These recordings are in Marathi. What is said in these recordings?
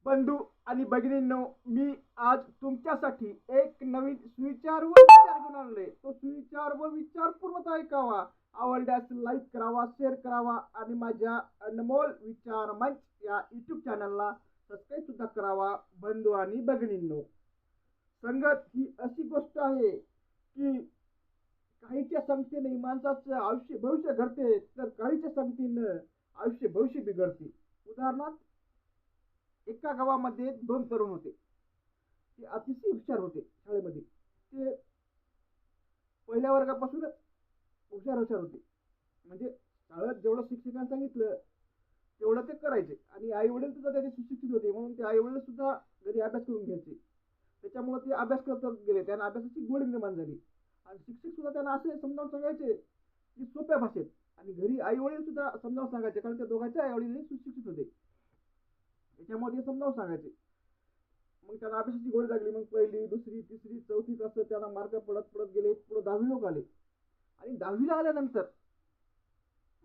बंधू आणि भगिनींनो, मी आज तुमच्यासाठी एक नवीन सुविचार व विचार घेऊन आलोय. तो सुविचार व विचार पूर्णतः ऐकावा, आवडल्यास लाईक करावा, शेअर करावा आणि माझ्या अनमोल विचार मंच या युट्यूब चॅनलला सबस्क्राईब सुद्धा करावा. बंधू आणि भगिनींनो, संगत ही अशी गोष्ट आहे की काहीच्या संगतीने माणसाचं आयुष्य भविष्य घडते, तर काहीच्या संगतीनं आयुष्य भविष्य बिघडते. उदाहरणार्थ, एका गावामध्ये दोन तरुण होते. ते अतिशय हुशार होते. शाळेमध्ये ते पहिल्या वर्गापासूनच हुशार हुशार होते. म्हणजे शाळेत जेवढं शिक्षकांनी सांगितलं तेवढं ते करायचे. आणि आई वडील सुद्धा त्याचे सुशिक्षित होते, म्हणून ते आई वडील सुद्धा घरी अभ्यास करून घ्यायचे. त्याच्यामुळे ते अभ्यास करत गेले. त्यांना अभ्यासाची गोडी निर्माण झाली. आणि शिक्षक सुद्धा त्यांना असे समजावून सांगायचे की सोप्या भाषेत. आणि घरी आई वडील सुद्धा समजावून सांगायचे, कारण त्या दोघांच्या आई वडील सुशिक्षित होते. त्याच्यामध्ये समजावून सांगायचे. मग त्यांना अभ्यासाची गोडी लागली. मग पहिली, दुसरी, तिसरी, चौथी असं त्यांना मार्क पडत पडत गेले. पुढे 10वी लोक आले. आणि 10वीला आल्यानंतर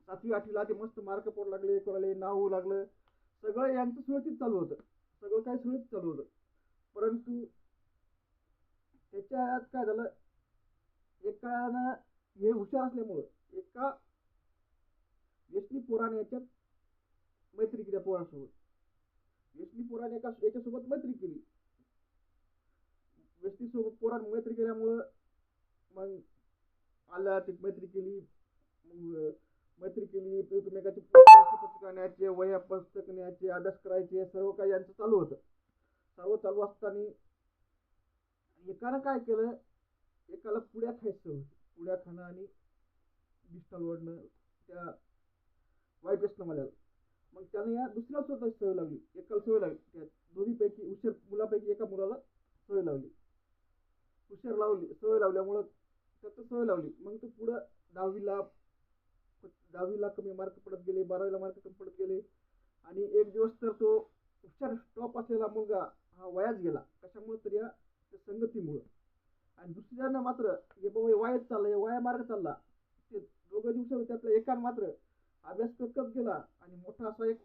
7वी 8वीला ते मस्त मार्क पडू लागले, कोणाला नाव होऊ लागलं. सगळं यांचं सुरळीत चालू होतं. सगळं काही सुरळीत चालू होतं. परंतु त्याच्यात काय झालं, एकानं हे हुशार असल्यामुळं एका व्यसनी पोराने याच्यात मैत्री केली पोरासोबत. व्यसनी पोराने याच्यासोबत मैत्री केली. व्यसनी सोबत पोराने मैत्री केल्यामुळं मग आला, ती मैत्री केली. मग मैत्री केली, एकमेकाचे पुस्तक न्यायचे, वह्या पुस्तक न्यायचे, अभ्यास करायचे, सर्व काही यांचं चालू होतं. सर्व चालू असताना एकानं काय केलं, एकाला पुड्या खायचं होतं. पुड्या खाणं आणि पिस्टल ओढणं, त्या वाईट व्यसन मला. मग त्यानं या दुसऱ्याला स्वतः सवय लावली. एकाला सवय लागली. त्या दोन्हीपैकी हुशार मुलापैकी एका मुलाला सवय लावली. सवय लावल्यामुळं त्याचं सवय लावली. मग तो पुढं 10वीला कमी मार्क पडत गेले, 12वीला मार्क कमी पडत गेले. आणि एक दिवस तर तो हुशार टॉप असलेला मुलगा हा वयाच गेला. कशामुळे तर या संगतीमुळं. आणि दुसऱ्यानं मात्र हे बाबा वायात चाललं, वाया मार्ग चालला. ते दोघं दिवसावर त्यातला एकानं मात्र अभ्यास करत गेला आणि मोठा असा एक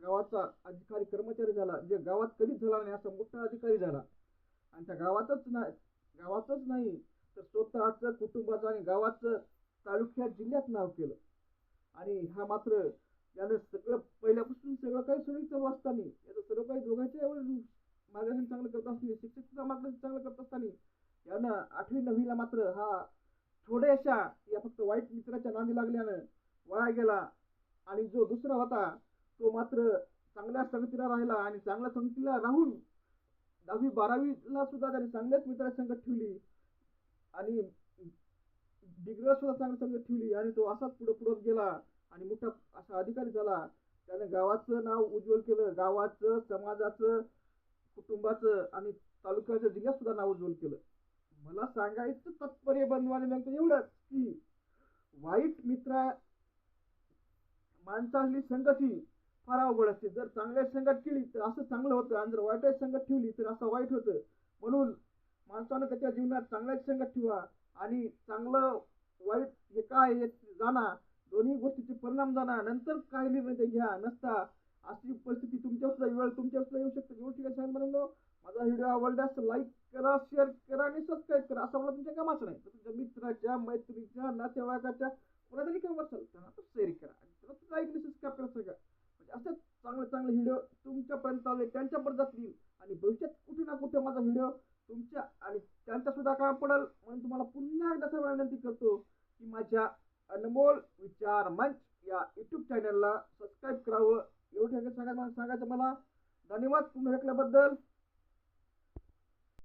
गावाचा अधिकारी कर्मचारी झाला, जे गावात कधीच झाला नाही असा मोठा अधिकारी झाला. आणि त्या गावातच नाही तर स्वतःचं, कुटुंबाचं आणि गावाचं, तालुक्यात, जिल्ह्यात नाव केलं. आणि हा मात्र यानं सगळं पहिल्यापासून सगळं काही सुरळीत चालू असताना, याचं सर्व काही दोघांच्या एवढं मार्गदर्शन चांगलं करत असताना, शिक्षक सुद्धा मार्गदर्शन चांगलं करत असताना, यानं 8वी 9वीला मात्र हा थोड्याशा या फक्त वाईट मित्राच्या नांदी लागल्यानं वाया गेला. आणि जो दुसरा होता तो मात्र चांगल्या संगतीला राहिला. आणि चांगल्या संगतीला राहून 10वी 12वीला सुद्धा त्याने चांगल्याच मित्राची संगत ठेवली. आणि डिग्रीला सुद्धा चांगली संगत ठेवली. आणि तो असाच पुढे पुढत गेला आणि मोठा असा अधिकारी झाला. त्याने गावाचं नाव उज्ज्वल केलं. गावाचं, समाजाचं, कुटुंबाचं आणि तालुक्याचं, जिल्ह्यात सुद्धा नाव उज्ज्वल केलं. मला सांगायचं तात्पर्य बंधवाने सांगतो एवढंच की वाईट मित्र माणसाची संगत ही फार अवघड असते. जर चांगल्या संगत केली तर असं चांगलं होतं, आणि जर वाईट संगत ठेवली तर असं वाईट होतं. म्हणून माणसानं त्याच्या जीवनात चांगल्याच संगत ठेवा. आणि चांगलं वाईट हे काय हे जाणा, दोन्ही गोष्टीचे परिणाम जाणा, नंतर काय निर्णय ते घ्या. नसता अशी परिस्थिती तुमच्या सुद्धा येऊ शकते. एवढी काय सांग म्हणून माझा व्हिडिओ आवडल्यास लाईक करा, शेअर करा आणि सबस्क्राईब करा. असं मला तुमच्या कामाचं नाही, तर तुमच्या मित्राच्या, मैत्रिणीच्या, नातेवाईकाच्या कोणातरी काम असेल त्यांना तो शेअर करा. आणि त्याला लाईक आणि सबस्क्राईब करा सगळं. म्हणजे असंच चांगले व्हिडिओ तुमच्यापर्यंत आले, त्यांच्यापर्यंत जातील. आणि भविष्यात कुठे ना कुठे माझा व्हिडिओ तुमच्या आणि त्यांच्या सुद्धा काम पडेल. म्हणून तुम्हाला पुन्हा एकदा सर्व विनंती करतो की माझ्या अनमोल विचार मंच या युट्यूब चॅनलला सबस्क्राईब करावं. एवढं सांगायचं मला. धन्यवाद पूर्ण ऐकल्याबद्दल.